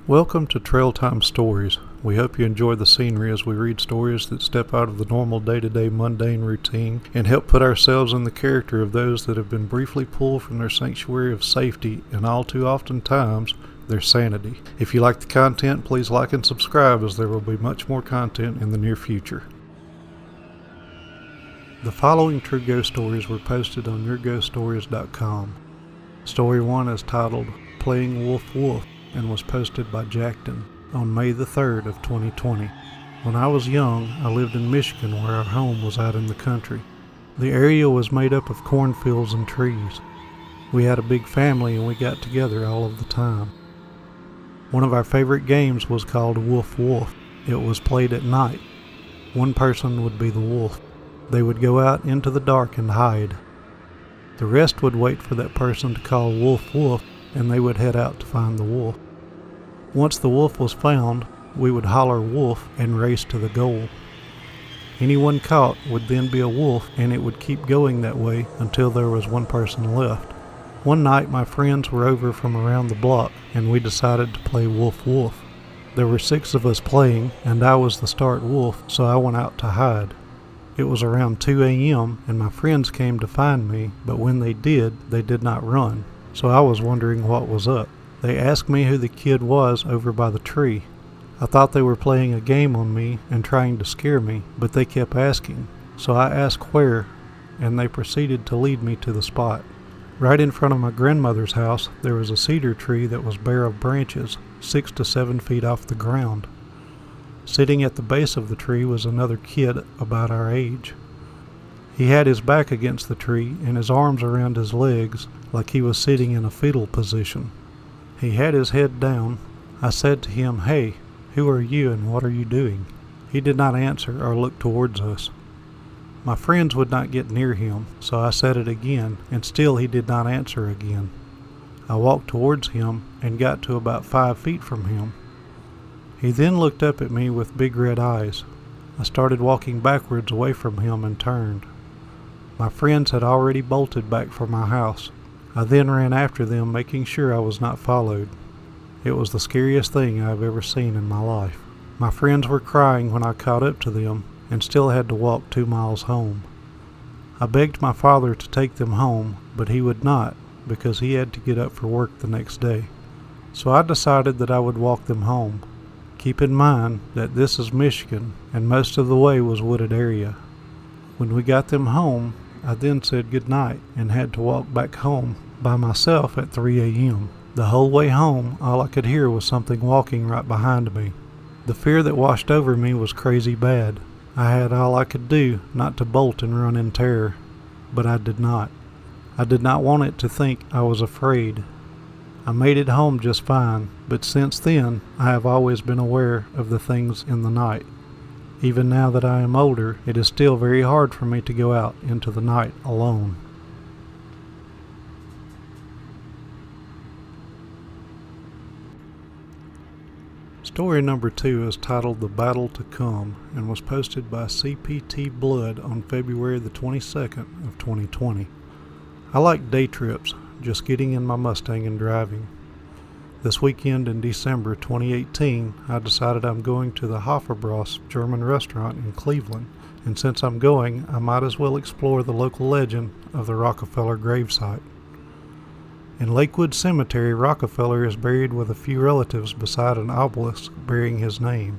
Welcome to Trail Time Stories. We hope you enjoy the scenery as we read stories that step out of the normal day-to-day mundane routine and help put ourselves in the character of those that have been briefly pulled from their sanctuary of safety and all too often times, their sanity. If you like the content, please like and subscribe as there will be much more content in the near future. The following true ghost stories were posted on yourghoststories.com. Story 1 is titled Playing Wolf Wolf and was posted by Jackton on May the 3rd of 2020. When I was young, I lived in Michigan where our home was out in the country. The area was made up of cornfields and trees. We had a big family and we got together all of the time. One of our favorite games was called Wolf Wolf. It was played at night. One person would be the wolf. They would go out into the dark and hide. The rest would wait for that person to call Wolf Wolf and they would head out to find the wolf. Once the wolf was found, we would holler wolf and race to the goal. Anyone caught would then be a wolf and it would keep going that way until there was one person left. One night my friends were over from around the block and we decided to play Wolf Wolf. There were 6 of us playing and I was the start wolf, so I went out to hide. It was around 2 a.m. and my friends came to find me, but when they did not run. So I was wondering what was up. They asked me who the kid was over by the tree. I thought they were playing a game on me and trying to scare me, but they kept asking. So I asked where, and they proceeded to lead me to the spot. Right in front of my grandmother's house, there was a cedar tree that was bare of branches, 6 to 7 feet off the ground. Sitting at the base of the tree was another kid about our age. He had his back against the tree and his arms around his legs like he was sitting in a fetal position. He had his head down. I said to him, "Hey, who are you and what are you doing?" He did not answer or look towards us. My friends would not get near him, so I said it again, and still he did not answer again. I walked towards him and got to about 5 feet from him. He then looked up at me with big red eyes. I started walking backwards away from him and turned. My friends had already bolted back for my house. I then ran after them, making sure I was not followed. It was the scariest thing I have ever seen in my life. My friends were crying when I caught up to them and still had to walk 2 miles home. I begged my father to take them home, but he would not because he had to get up for work the next day. So I decided that I would walk them home. Keep in mind that this is Michigan and most of the way was wooded area. When we got them home, I then said goodnight and had to walk back home by myself at 3 a.m. The whole way home, all I could hear was something walking right behind me. The fear that washed over me was crazy bad. I had all I could do not to bolt and run in terror, but I did not. I did not want it to think I was afraid. I made it home just fine, but since then, I have always been aware of the things in the night. Even now that I am older, it is still very hard for me to go out into the night alone. Story number 2 is titled The Battle to Come and was posted by CPT Blood on February the 22nd of 2020. I like day trips, just getting in my Mustang and driving. This weekend in December 2018, I decided I'm going to the Hofbräu's German restaurant in Cleveland, and since I'm going, I might as well explore the local legend of the Rockefeller gravesite. In Lakewood Cemetery, Rockefeller is buried with a few relatives beside an obelisk bearing his name.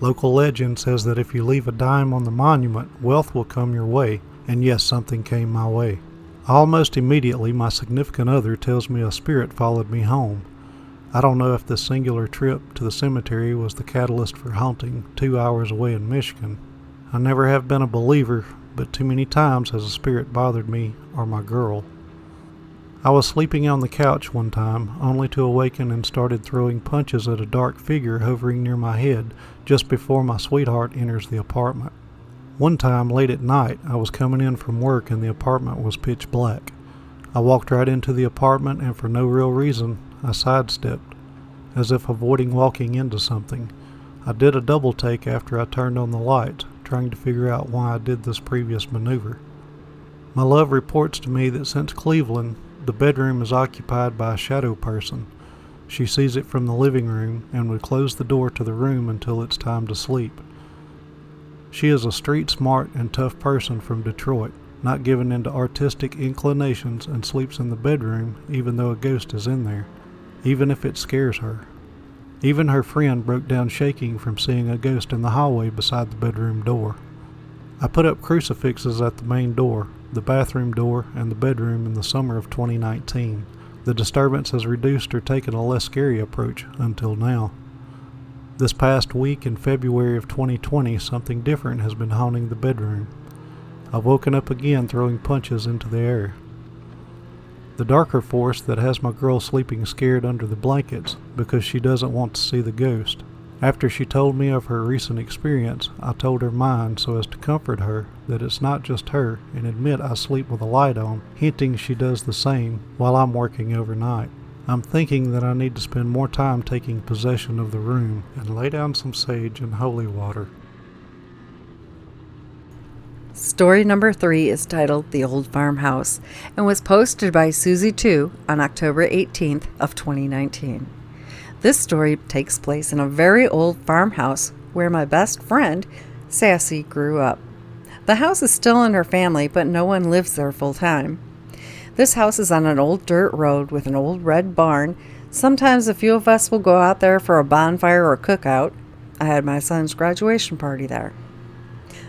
Local legend says that if you leave a dime on the monument, wealth will come your way, and yes, something came my way. Almost immediately, my significant other tells me a spirit followed me home. I don't know if this singular trip to the cemetery was the catalyst for haunting 2 hours away in Michigan. I never have been a believer, but too many times has a spirit bothered me or my girl. I was sleeping on the couch one time, only to awaken and started throwing punches at a dark figure hovering near my head just before my sweetheart enters the apartment. One time, late at night, I was coming in from work and the apartment was pitch black. I walked right into the apartment and for no real reason, I sidestepped, as if avoiding walking into something. I did a double take after I turned on the lights, trying to figure out why I did this previous maneuver. My love reports to me that since Cleveland, the bedroom is occupied by a shadow person. She sees it from the living room and would close the door to the room until it's time to sleep. She is a street-smart and tough person from Detroit, not given into artistic inclinations, and sleeps in the bedroom even though a ghost is in there, even if it scares her. Even her friend broke down shaking from seeing a ghost in the hallway beside the bedroom door. I put up crucifixes at the main door, the bathroom door, and the bedroom in the summer of 2019. The disturbance has reduced or taken a less scary approach until now. This past week in February of 2020, something different has been haunting the bedroom. I've woken up again throwing punches into the air. The darker force that has my girl sleeping scared under the blankets because she doesn't want to see the ghost. After she told me of her recent experience, I told her mine so as to comfort her that it's not just her and admit I sleep with a light on, hinting she does the same while I'm working overnight. I'm thinking that I need to spend more time taking possession of the room and lay down some sage and holy water. Story number 3 is titled The Old Farmhouse and was posted by Susie2 on October 18th of 2019. This story takes place in a very old farmhouse where my best friend, Sassy, grew up. The house is still in her family, but no one lives there full time. This house is on an old dirt road with an old red barn. Sometimes a few of us will go out there for a bonfire or cookout. I had my son's graduation party there.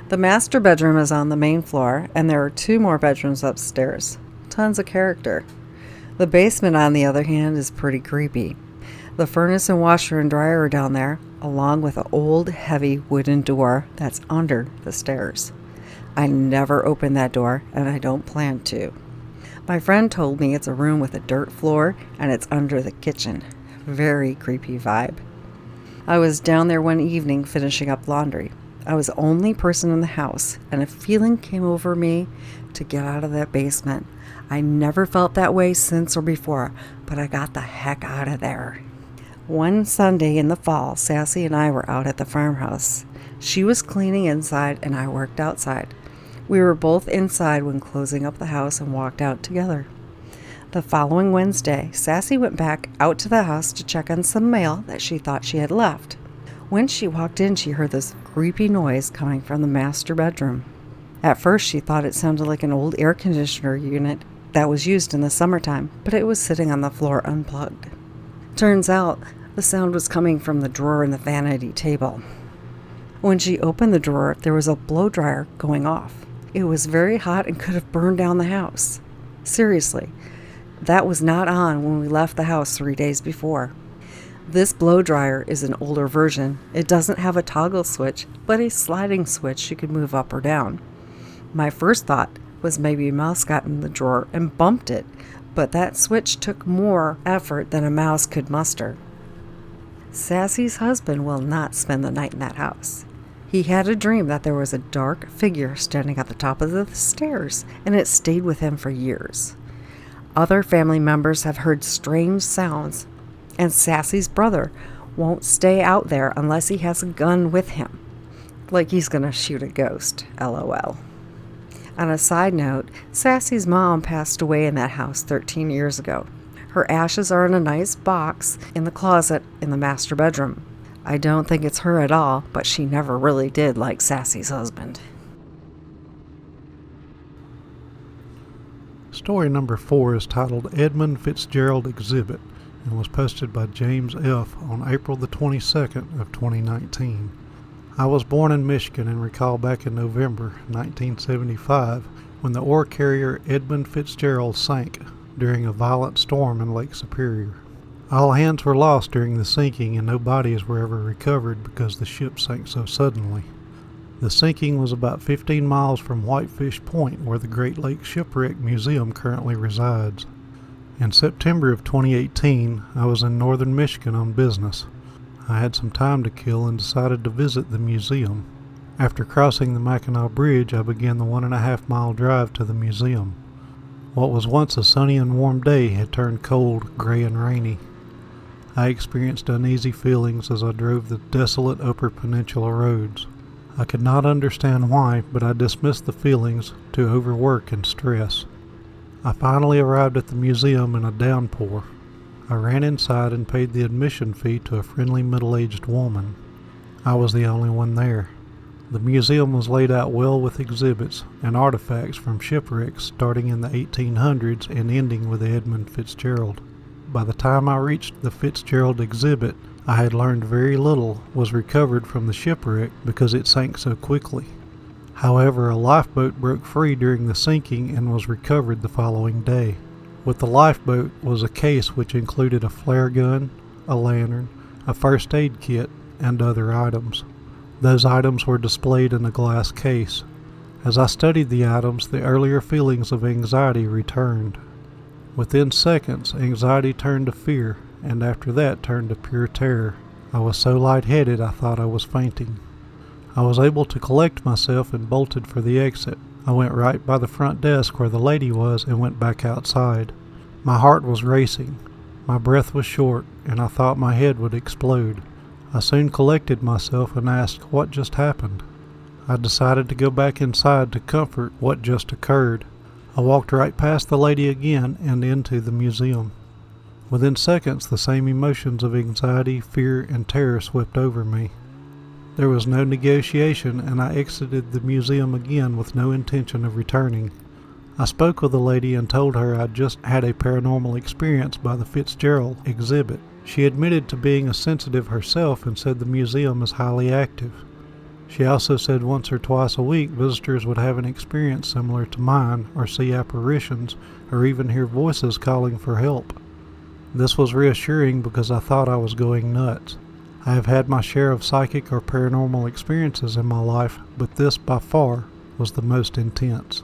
The master bedroom is on the main floor, and there are 2 more bedrooms upstairs. Tons of character. The basement, on the other hand, is pretty creepy. The furnace and washer and dryer are down there, along with an old, heavy wooden door that's under the stairs. I never opened that door, and I don't plan to. My friend told me it's a room with a dirt floor, and it's under the kitchen. Very creepy vibe. I was down there one evening finishing up laundry. I was the only person in the house, and a feeling came over me to get out of that basement. I never felt that way since or before, but I got the heck out of there. One Sunday in the fall, Sassy and I were out at the farmhouse. She was cleaning inside, and I worked outside. We were both inside when closing up the house and walked out together. The following Wednesday, Sassy went back out to the house to check on some mail that she thought she had left. When she walked in, she heard this creepy noise coming from the master bedroom. At first, she thought it sounded like an old air conditioner unit that was used in the summertime, but it was sitting on the floor unplugged. Turns out, the sound was coming from the drawer in the vanity table. When she opened the drawer, there was a blow dryer going off. It was very hot and could have burned down the house. Seriously, that was not on when we left the house 3 days before. This blow dryer is an older version. It doesn't have a toggle switch, but a sliding switch you could move up or down. My first thought was maybe a mouse got in the drawer and bumped it, but that switch took more effort than a mouse could muster. Sassy's husband will not spend the night in that house. He had a dream that there was a dark figure standing at the top of the stairs, and it stayed with him for years. Other family members have heard strange sounds, and Sassy's brother won't stay out there unless he has a gun with him. Like he's gonna shoot a ghost, LOL. On a side note, Sassy's mom passed away in that house 13 years ago. Her ashes are in a nice box in the closet in the master bedroom. I don't think it's her at all, but she never really did like Sassy's husband. Story number 4 is titled Edmund Fitzgerald Exhibit and was posted by James F. on April the 22nd of 2019. I was born in Michigan and recall back in November 1975 when the ore carrier Edmund Fitzgerald sank during a violent storm in Lake Superior. All hands were lost during the sinking and no bodies were ever recovered because the ship sank so suddenly. The sinking was about 15 miles from Whitefish Point, where the Great Lakes Shipwreck Museum currently resides. In September of 2018, I was in northern Michigan on business. I had some time to kill and decided to visit the museum. After crossing the Mackinac Bridge, I began the 1.5-mile drive to the museum. What was once a sunny and warm day had turned cold, gray, and rainy. I experienced uneasy feelings as I drove the desolate Upper Peninsula roads. I could not understand why, but I dismissed the feelings to overwork and stress. I finally arrived at the museum in a downpour. I ran inside and paid the admission fee to a friendly middle-aged woman. I was the only one there. The museum was laid out well with exhibits and artifacts from shipwrecks starting in the 1800s and ending with Edmund Fitzgerald. By the time I reached the Fitzgerald exhibit, I had learned very little was recovered from the shipwreck because it sank so quickly. However, a lifeboat broke free during the sinking and was recovered the following day. With the lifeboat was a case which included a flare gun, a lantern, a first aid kit, and other items. Those items were displayed in a glass case. As I studied the items, the earlier feelings of anxiety returned. Within seconds, anxiety turned to fear, and after that turned to pure terror. I was so lightheaded I thought I was fainting. I was able to collect myself and bolted for the exit. I went right by the front desk where the lady was and went back outside. My heart was racing. My breath was short, and I thought my head would explode. I soon collected myself and asked what just happened. I decided to go back inside to comfort what just occurred. I walked right past the lady again and into the museum. Within seconds, the same emotions of anxiety, fear, and terror swept over me. There was no negotiation, and I exited the museum again with no intention of returning. I spoke with the lady and told her I'd just had a paranormal experience by the Fitzgerald exhibit. She admitted to being a sensitive herself and said the museum is highly active. She also said once or twice a week visitors would have an experience similar to mine, or see apparitions, or even hear voices calling for help. This was reassuring because I thought I was going nuts. I have had my share of psychic or paranormal experiences in my life, but this by far was the most intense.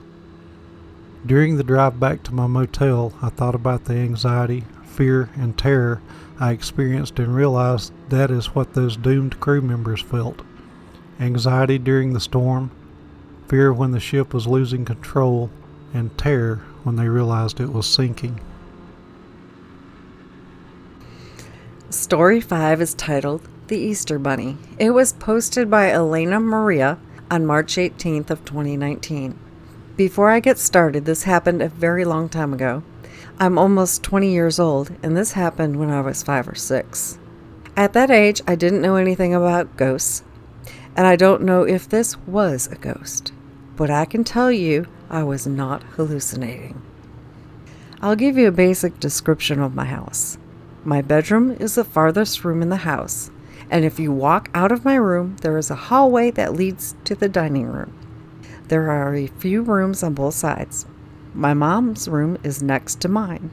During the drive back to my motel, I thought about the anxiety, fear, and terror I experienced and realized that is what those doomed crew members felt. Anxiety during the storm, fear when the ship was losing control, and terror when they realized it was sinking. Story 5 is titled The Easter Bunny. It was posted by Elena Maria on March 18th of 2019. Before I get started, this happened a very long time ago. I'm almost 20 years old, and this happened when I was 5 or 6. At that age, I didn't know anything about ghosts, and I don't know if this was a ghost, but I can tell you I was not hallucinating. I'll give you a basic description of my house. My bedroom is the farthest room in the house, and if you walk out of my room, there is a hallway that leads to the dining room. There are a few rooms on both sides. My mom's room is next to mine,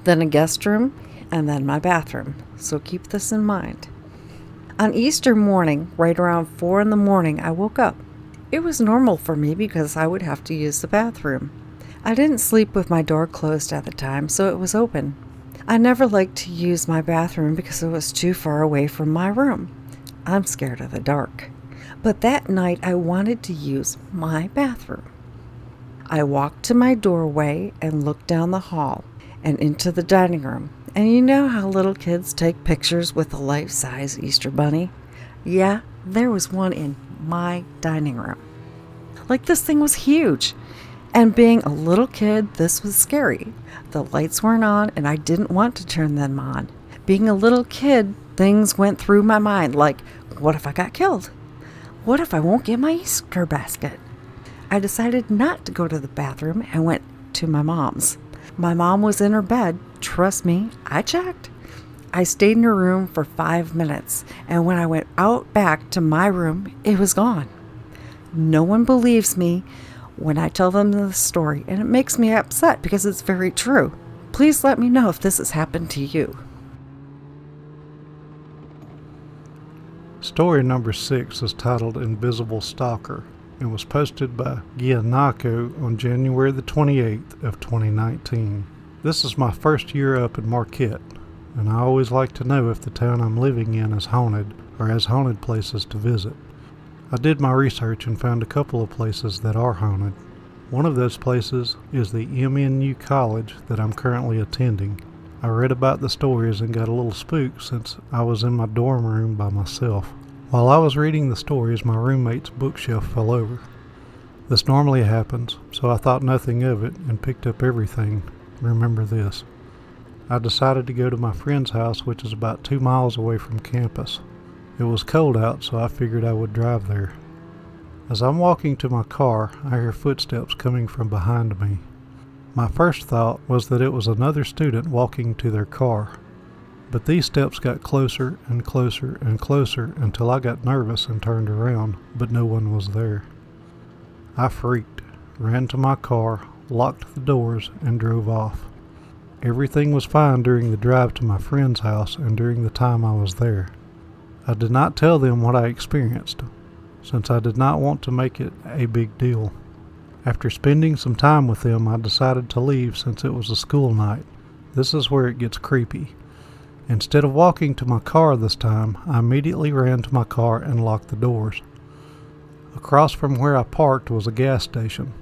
then a guest room, and then my bathroom, so keep this in mind. On Easter morning, right around 4 in the morning, I woke up. It was normal for me because I would have to use the bathroom. I didn't sleep with my door closed at the time, so it was open. I never liked to use my bathroom because it was too far away from my room. I'm scared of the dark. But that night I wanted to use my bathroom. I walked to my doorway and looked down the hall and into the dining room. And you know how little kids take pictures with a life-size Easter bunny? Yeah, there was one in my dining room. Like, this thing was huge. And being a little kid, this was scary. The lights weren't on, and I didn't want to turn them on. Being a little kid, things went through my mind like, what if I got killed? What if I won't get my Easter basket? I decided not to go to the bathroom and went to my mom's. My mom was in her bed. Trust me, I checked. I stayed in her room for 5 minutes, and when I went out back to my room, it was gone. No one believes me when I tell them the story, and it makes me upset because it's very true. Please let me know if this has happened to you. Story number 6 is titled Invisible Stalker and was posted by Giannaco on January the 28th of 2019. This is my first year up in Marquette, and I always like to know if the town I'm living in is haunted or has haunted places to visit. I did my research and found a couple of places that are haunted. One of those places is the MNU college that I'm currently attending. I read about the stories and got a little spooked since I was in my dorm room by myself. While I was reading the stories, my roommate's bookshelf fell over. This normally happens, so I thought nothing of it and picked up everything. Remember this. I decided to go to my friend's house, which is about 2 miles away from campus. It was cold out, so I figured I would drive there. As I'm walking to my car, I hear footsteps coming from behind me. My first thought was that it was another student walking to their car. But these steps got closer and closer and closer until I got nervous and turned around, but no one was there. I freaked, ran to my car, locked the doors, and drove off. Everything was fine during the drive to my friend's house and during the time I was there. I did not tell them what I experienced, since I did not want to make it a big deal. After spending some time with them, I decided to leave since it was a school night. This is where it gets creepy. Instead of walking to my car this time, I immediately ran to my car and locked the doors. Across from where I parked was a gas station.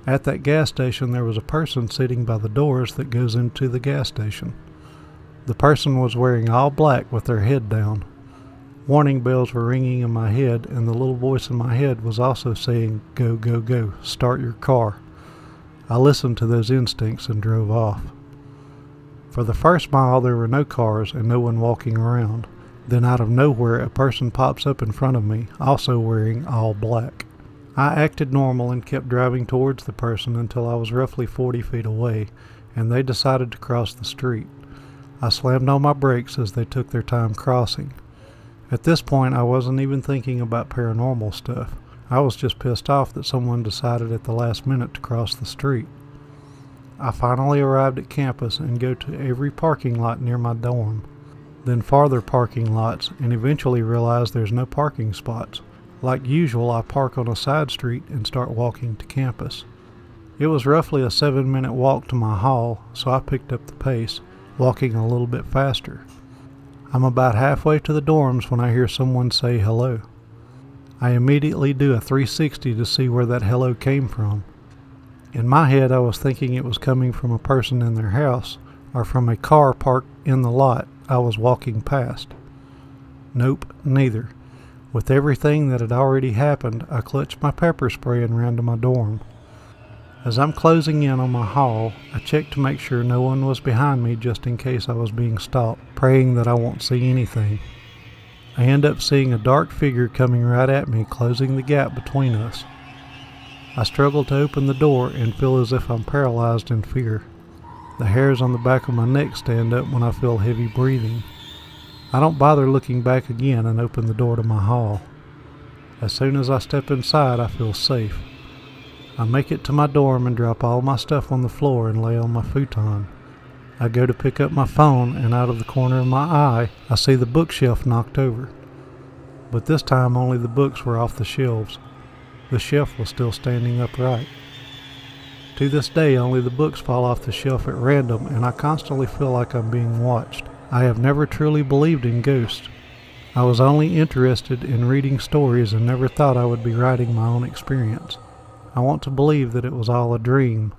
At that gas station there was a person sitting by the doors that goes into the gas station. The person was wearing all black with their head down. Warning bells were ringing in my head, and the little voice in my head was also saying, "Go, go, go, start your car." I listened to those instincts and drove off. For the first mile there were no cars and no one walking around. Then out of nowhere a person pops up in front of me, also wearing all black. I acted normal and kept driving towards the person until I was roughly 40 feet away, and they decided to cross the street. I slammed on my brakes as they took their time crossing. At this point I wasn't even thinking about paranormal stuff. I was just pissed off that someone decided at the last minute to cross the street. I finally arrived at campus and go to every parking lot near my dorm, then farther parking lots, and eventually realize there's no parking spots. Like usual, I park on a side street and start walking to campus. It was roughly a 7-minute walk to my hall, so I picked up the pace, walking a little bit faster. I'm about halfway to the dorms when I hear someone say hello. I immediately do a 360 to see where that hello came from. In my head, I was thinking it was coming from a person in their house or from a car parked in the lot I was walking past. Nope, neither. With everything that had already happened, I clutched my pepper spray and ran to my dorm. As I'm closing in on my hall, I checked to make sure no one was behind me just in case I was being stopped, praying that I won't see anything. I end up seeing a dark figure coming right at me, closing the gap between us. I struggle to open the door and feel as if I'm paralyzed in fear. The hairs on the back of my neck stand up when I feel heavy breathing. I don't bother looking back again and open the door to my hall. As soon as I step inside, I feel safe. I make it to my dorm and drop all my stuff on the floor and lay on my futon. I go to pick up my phone, and out of the corner of my eye, I see the bookshelf knocked over. But this time only the books were off the shelves. The shelf was still standing upright. To this day, only the books fall off the shelf at random, and I constantly feel like I'm being watched. I have never truly believed in ghosts. I was only interested in reading stories and never thought I would be writing my own experience. I want to believe that it was all a dream,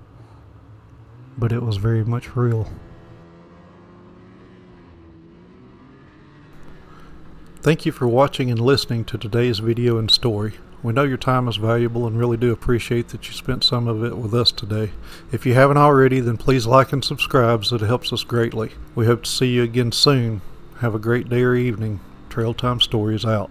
but it was very much real. Thank you for watching and listening to today's video and story. We know your time is valuable and really do appreciate that you spent some of it with us today. If you haven't already, then please like and subscribe so it helps us greatly. We hope to see you again soon. Have a great day or evening. Trail Time Stories out.